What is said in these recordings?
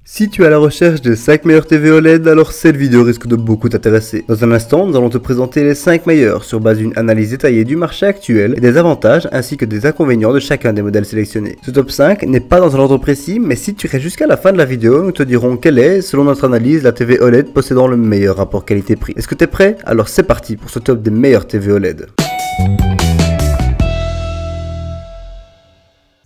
Si tu es à la recherche des 5 meilleures TV OLED, alors cette vidéo risque de beaucoup t'intéresser. Dans un instant, nous allons te présenter les 5 meilleures sur base d'une analyse détaillée du marché actuel et des avantages ainsi que des inconvénients de chacun des modèles sélectionnés. Ce top 5 n'est pas dans un ordre précis, mais si tu restes jusqu'à la fin de la vidéo, nous te dirons quelle est, selon notre analyse, la TV OLED possédant le meilleur rapport qualité-prix. Est-ce que tu es prêt? Alors c'est parti pour ce top des meilleures TV OLED.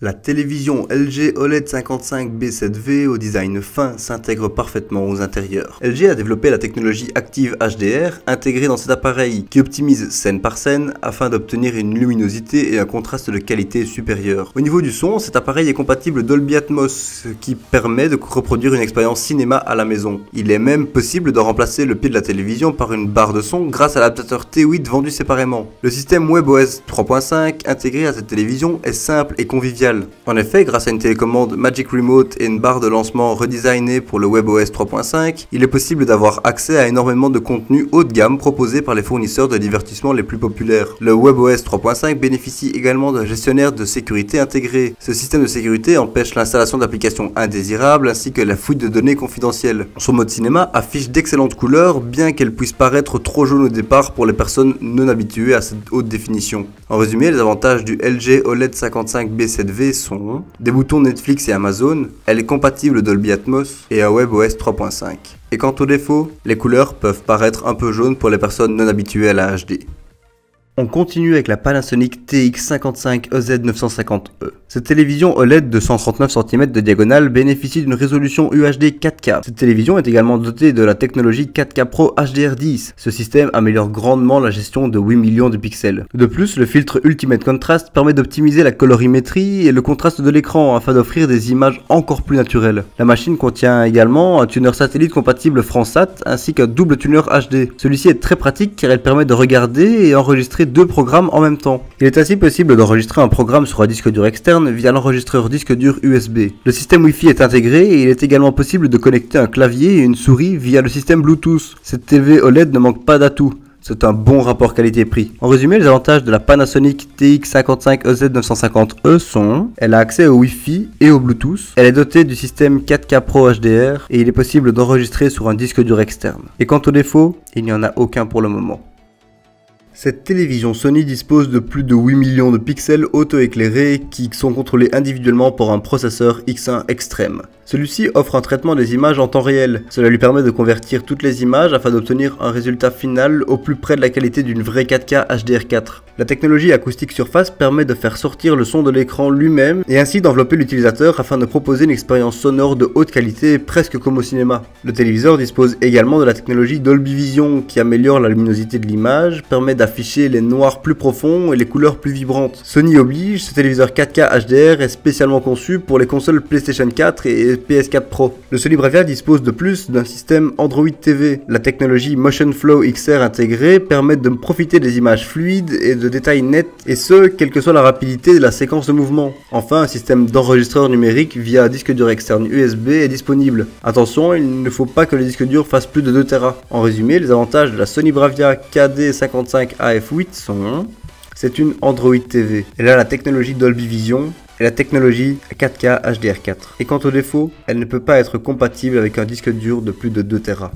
La télévision LG OLED 55B7V au design fin s'intègre parfaitement aux intérieurs. LG a développé la technologie Active HDR intégrée dans cet appareil qui optimise scène par scène afin d'obtenir une luminosité et un contraste de qualité supérieur. Au niveau du son, cet appareil est compatible Dolby Atmos, ce qui permet de reproduire une expérience cinéma à la maison. Il est même possible de remplacer le pied de la télévision par une barre de son grâce à l'adaptateur T8 vendu séparément. Le système WebOS 3.5 intégré à cette télévision est simple et convivial. En effet, grâce à une télécommande Magic Remote et une barre de lancement redesignée pour le WebOS 3.5, il est possible d'avoir accès à énormément de contenu haut de gamme proposé par les fournisseurs de divertissement les plus populaires. Le WebOS 3.5 bénéficie également d'un gestionnaire de sécurité intégré. Ce système de sécurité empêche l'installation d'applications indésirables ainsi que la fuite de données confidentielles. Son mode cinéma affiche d'excellentes couleurs, bien qu'elle puisse paraître trop jaune au départ pour les personnes non habituées à cette haute définition. En résumé, les avantages du LG OLED 55B7V sont des boutons Netflix et Amazon, elle est compatible Dolby Atmos et un WebOS 3.5. Et quant aux défauts, les couleurs peuvent paraître un peu jaunes pour les personnes non habituées à la HD. On continue avec la Panasonic TX55EZ950E. Cette télévision OLED de 139 cm de diagonale bénéficie d'une résolution UHD 4K. Cette télévision est également dotée de la technologie 4K Pro HDR10. Ce système améliore grandement la gestion de 8 millions de pixels. De plus, le filtre Ultimate Contrast permet d'optimiser la colorimétrie et le contraste de l'écran afin d'offrir des images encore plus naturelles. La machine contient également un tuner satellite compatible FranceSat ainsi qu'un double tuner HD. Celui-ci est très pratique car elle permet de regarder et enregistrer deux programmes en même temps. Il est ainsi possible d'enregistrer un programme sur un disque dur externe via l'enregistreur disque dur USB. Le système Wi-Fi est intégré et il est également possible de connecter un clavier et une souris via le système Bluetooth. Cette TV OLED ne manque pas d'atouts. C'est un bon rapport qualité-prix. En résumé, les avantages de la Panasonic TX55EZ950E sont: elle a accès au Wi-Fi et au Bluetooth, elle est dotée du système 4K Pro HDR et il est possible d'enregistrer sur un disque dur externe. Et quant aux défauts, il n'y en a aucun pour le moment. Cette télévision Sony dispose de plus de 8 millions de pixels auto-éclairés qui sont contrôlés individuellement par un processeur X1 Extreme. Celui-ci offre un traitement des images en temps réel. Cela lui permet de convertir toutes les images afin d'obtenir un résultat final au plus près de la qualité d'une vraie 4K HDR4. La technologie acoustique surface permet de faire sortir le son de l'écran lui-même et ainsi d'envelopper l'utilisateur afin de proposer une expérience sonore de haute qualité presque comme au cinéma. Le téléviseur dispose également de la technologie Dolby Vision qui améliore la luminosité de l'image, permet d'afficher les noirs plus profonds et les couleurs plus vibrantes. Sony oblige, ce téléviseur 4K HDR est spécialement conçu pour les consoles PlayStation 4 et PS4 Pro. Le Sony Bravia dispose de plus d'un système Android TV. La technologie Motion Flow XR intégrée permet de profiter des images fluides et de détails nets, et ce, quelle que soit la rapidité de la séquence de mouvement. Enfin, un système d'enregistreur numérique via un disque dur externe USB est disponible. Attention, il ne faut pas que le disque dur fasse plus de 2 Tera. En résumé, les avantages de la Sony Bravia KD55AF8 sont: c'est une Android TV. Elle a la technologie Dolby Vision et la technologie 4K HDR4. Et quant aux défauts, elle ne peut pas être compatible avec un disque dur de plus de 2 Tera.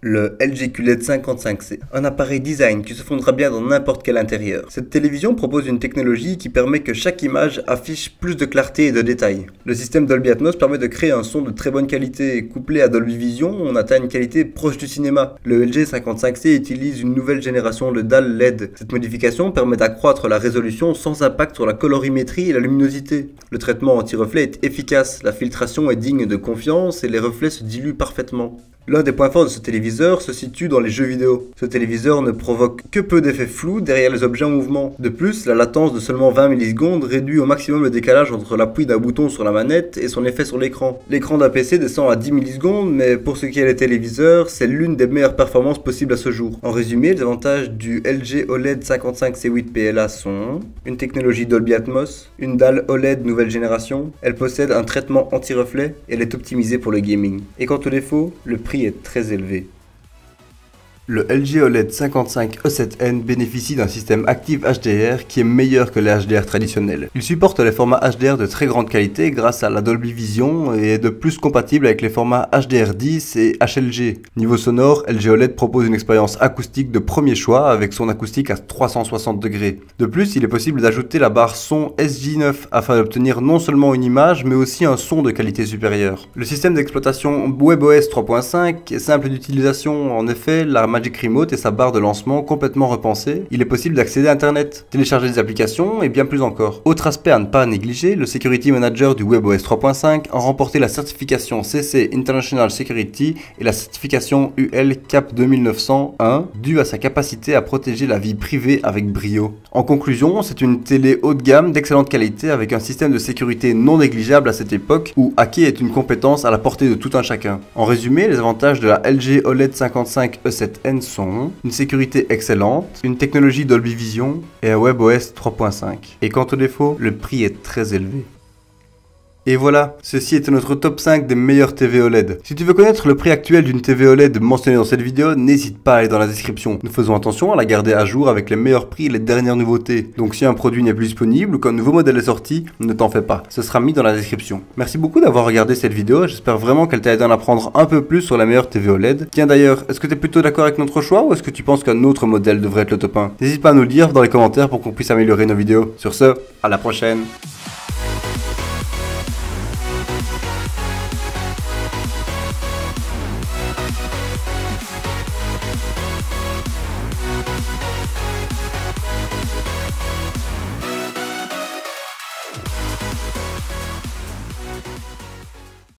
Le LG QLED 55C, un appareil design qui se fondra bien dans n'importe quel intérieur. Cette télévision propose une technologie qui permet que chaque image affiche plus de clarté et de détails. Le système Dolby Atmos permet de créer un son de très bonne qualité. Couplé à Dolby Vision, on atteint une qualité proche du cinéma. Le LG 55C utilise une nouvelle génération de dalles LED. Cette modification permet d'accroître la résolution sans impact sur la colorimétrie et la luminosité. Le traitement anti-reflet est efficace, la filtration est digne de confiance et les reflets se diluent parfaitement. L'un des points forts de ce téléviseur se situe dans les jeux vidéo. Ce téléviseur ne provoque que peu d'effets flous derrière les objets en mouvement. De plus, la latence de seulement 20 millisecondes réduit au maximum le décalage entre l'appui d'un bouton sur la manette et son effet sur l'écran. L'écran d'un PC descend à 10 millisecondes, mais pour ce qui est des téléviseurs, c'est l'une des meilleures performances possibles à ce jour. En résumé, les avantages du LG OLED 55C8 PLA sont: une technologie Dolby Atmos, une dalle OLED nouvelle génération, elle possède un traitement anti-reflet et elle est optimisée pour le gaming. Et quant aux défauts, le prix est très élevé. Le LG OLED 55E7N bénéficie d'un système actif HDR qui est meilleur que les HDR traditionnels. Il supporte les formats HDR de très grande qualité grâce à la Dolby Vision et est de plus compatible avec les formats HDR10 et HLG. Niveau sonore, LG OLED propose une expérience acoustique de premier choix avec son acoustique à 360 degrés. De plus, il est possible d'ajouter la barre son SJ9 afin d'obtenir non seulement une image mais aussi un son de qualité supérieure. Le système d'exploitation WebOS 3.5 est simple d'utilisation. En effet, la Magic Remote et sa barre de lancement complètement repensée, il est possible d'accéder à Internet, télécharger des applications et bien plus encore. Autre aspect à ne pas négliger, le Security Manager du WebOS 3.5 a remporté la certification CC International Security et la certification UL CAP 2901 due à sa capacité à protéger la vie privée avec brio. En conclusion, c'est une télé haut de gamme d'excellente qualité avec un système de sécurité non négligeable à cette époque où hacker est une compétence à la portée de tout un chacun. En résumé, les avantages de la LG OLED 55E7N sont une sécurité excellente, une technologie Dolby Vision et un WebOS 3.5. Et quant aux défauts, le prix est très élevé. Et voilà, ceci était notre top 5 des meilleures TV OLED. Si tu veux connaître le prix actuel d'une TV OLED mentionné dans cette vidéo, n'hésite pas à aller dans la description. Nous faisons attention à la garder à jour avec les meilleurs prix et les dernières nouveautés. Donc si un produit n'est plus disponible ou qu'un nouveau modèle est sorti, ne t'en fais pas, ce sera mis dans la description. Merci beaucoup d'avoir regardé cette vidéo, j'espère vraiment qu'elle t'a aidé à en apprendre un peu plus sur la meilleure TV OLED. Tiens d'ailleurs, est-ce que tu es plutôt d'accord avec notre choix ou est-ce que tu penses qu'un autre modèle devrait être le top 1? N'hésite pas à nous le dire dans les commentaires pour qu'on puisse améliorer nos vidéos. Sur ce, à la prochaine.